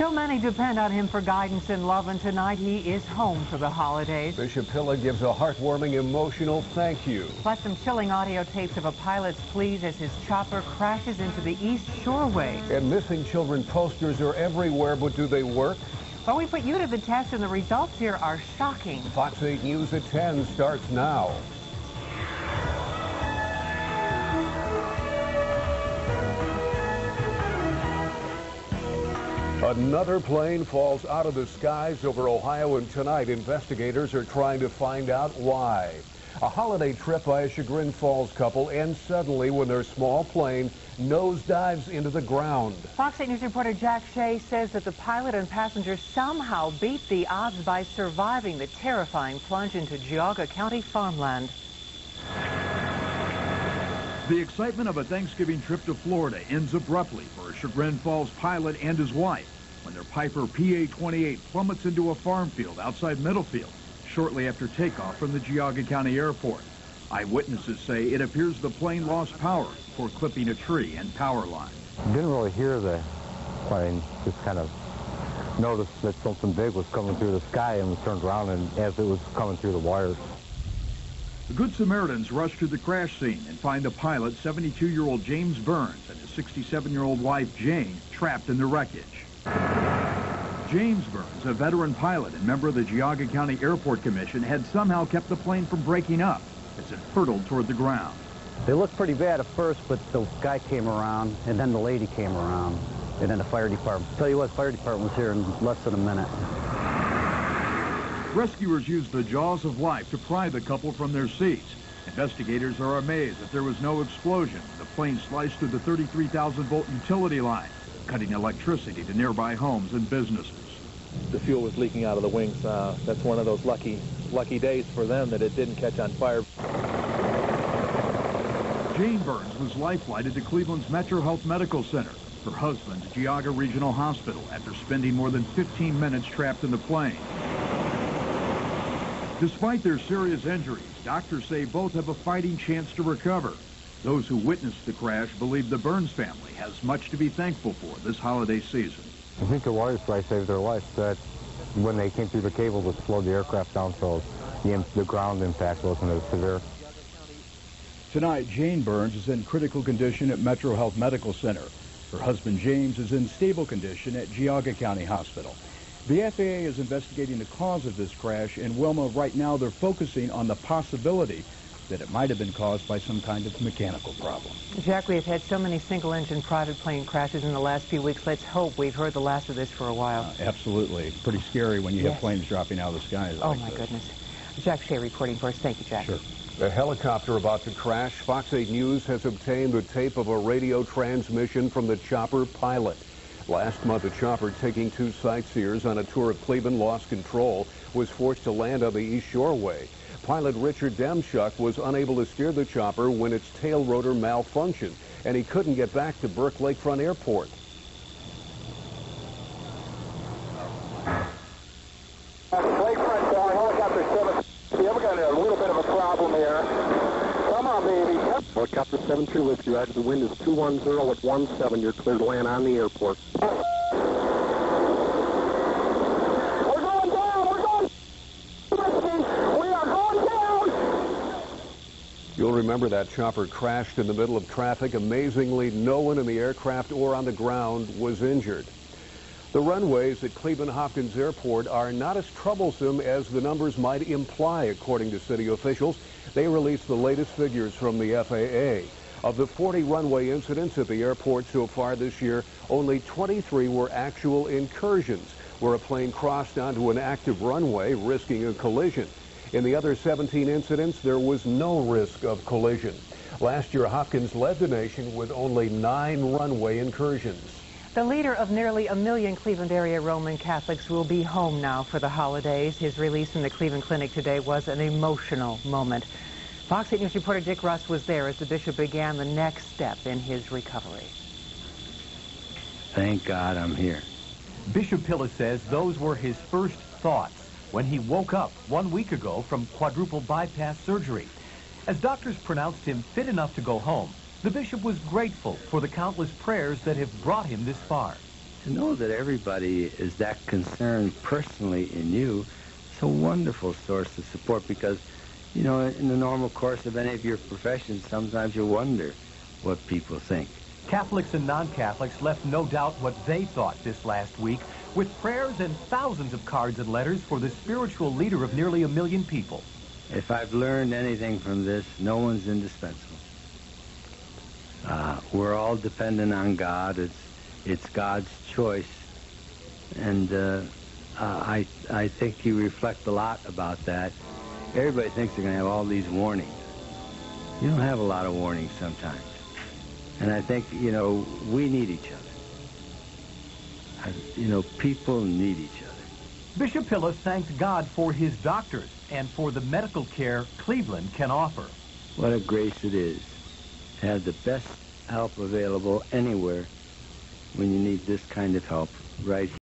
So many depend on him for guidance and love, and tonight he is home for the holidays. Bishop Hilla gives a heartwarming, emotional thank you. Plus some chilling audio tapes of a pilot's pleas as his chopper crashes into the East Shoreway. And missing children posters are everywhere, but do they work? Well, we put you to the test, and the results here are shocking. Fox 8 News at 10 starts now. Another plane falls out of the skies over Ohio, and tonight investigators are trying to find out why. A holiday trip by a Chagrin Falls couple ends suddenly when their small plane nosedives into the ground. Fox 8 News reporter Jack Shea says that the pilot and passengers somehow beat the odds by surviving the terrifying plunge into Geauga County farmland. The excitement of a Thanksgiving trip to Florida ends abruptly for a Chagrin Falls pilot and his wife when their Piper PA-28 plummets into a farm field outside Middlefield shortly after takeoff from the Geauga County Airport. Eyewitnesses say it appears the plane lost power before clipping a tree and power line. Didn't really hear the plane, just kind of noticed that something big was coming through the sky and turned around and as it was coming through the wires. The Good Samaritans rush to the crash scene and find the pilot, 72-year-old James Burns, and his 67-year-old wife, Jane, trapped in the wreckage. James Burns, a veteran pilot and member of the Geauga County Airport Commission, had somehow kept the plane from breaking up as it hurtled toward the ground. They looked pretty bad at first, but the guy came around, and then the lady came around, and then the fire department. Tell you what, fire department was here in less than a minute. Rescuers used the jaws of life to pry the couple from their seats. Investigators are amazed that there was no explosion. The plane sliced through the 33,000-volt utility line, cutting electricity to nearby homes and businesses. The fuel was leaking out of the wings. That's one of those lucky days for them that it didn't catch on fire. Jane Burns was life-flighted to Cleveland's Metro Health Medical Center, her husband's Geauga Regional Hospital, after spending more than 15 minutes trapped in the plane. Despite their serious injuries, doctors say both have a fighting chance to recover. Those who witnessed the crash believe the Burns family has much to be thankful for this holiday season. I think the wires probably saved their life. That when they came through the cables, it slowed the aircraft down, so the ground impact wasn't as severe. Tonight, Jane Burns is in critical condition at Metro Health Medical Center. Her husband, James, is in stable condition at Geauga County Hospital. The FAA is investigating the cause of this crash, and Wilma, right now they're focusing on the possibility that it might have been caused by some kind of mechanical problem. Jack, we have had so many single-engine private plane crashes in the last few weeks. Let's hope we've heard the last of this for a while. Absolutely. Pretty scary when you have planes dropping out of the sky like Oh, my goodness. Jack Shea reporting for us. Thank you, Jack. Sure. The helicopter about to crash. Fox 8 News has obtained the tape of a radio transmission from the chopper pilot. Last month, a chopper taking two sightseers on a tour of Cleveland lost control, was forced to land on the East Shoreway. Pilot Richard Demchuk was unable to steer the chopper when its tail rotor malfunctioned, and he couldn't get back to Burke Lakefront Airport. Lakefront helicopter 7, we're got a little bit of a problem here. Come on, baby. Helicopter 73 with you. The wind is 210 at 17. You're clear to land on the airport. You'll remember that chopper crashed in the middle of traffic. Amazingly, no one in the aircraft or on the ground was injured. The runways at Cleveland Hopkins Airport are not as troublesome as the numbers might imply, according to city officials. They released the latest figures from the FAA. Of the 40 runway incidents at the airport so far this year, only 23 were actual incursions, where a plane crossed onto an active runway, risking a collision. In the other 17 incidents, there was no risk of collision. Last year, Hopkins led the nation with only 9 runway incursions. The leader of nearly 1 million Cleveland area Roman Catholics will be home now for the holidays. His release from the Cleveland Clinic today was an emotional moment. Fox 8 News reporter Dick Russ was there as the bishop began the next step in his recovery. Thank God I'm here. Bishop Hilla says those were his first thoughts when he woke up 1 week ago from quadruple bypass surgery. As doctors pronounced him fit enough to go home, the bishop was grateful for the countless prayers that have brought him this far. to know that everybody is that concerned personally in you, it's a wonderful source of support because, you know, in the normal course of any of your professions, sometimes you wonder what people think. Catholics and non-Catholics left no doubt what they thought this last week, with prayers and thousands of cards and letters for the spiritual leader of nearly 1 million people. If I've learned anything from this, no one's indispensable. We're all dependent on God. It's God's choice. And I think you reflect a lot about that. Everybody thinks they're going to have all these warnings. You don't have a lot of warnings sometimes. And I think, you know, we need each other. You know, people need each other. Bishop Pillis thanked God for his doctors and for the medical care Cleveland can offer. What a grace it is to have the best help available anywhere when you need this kind of help right here.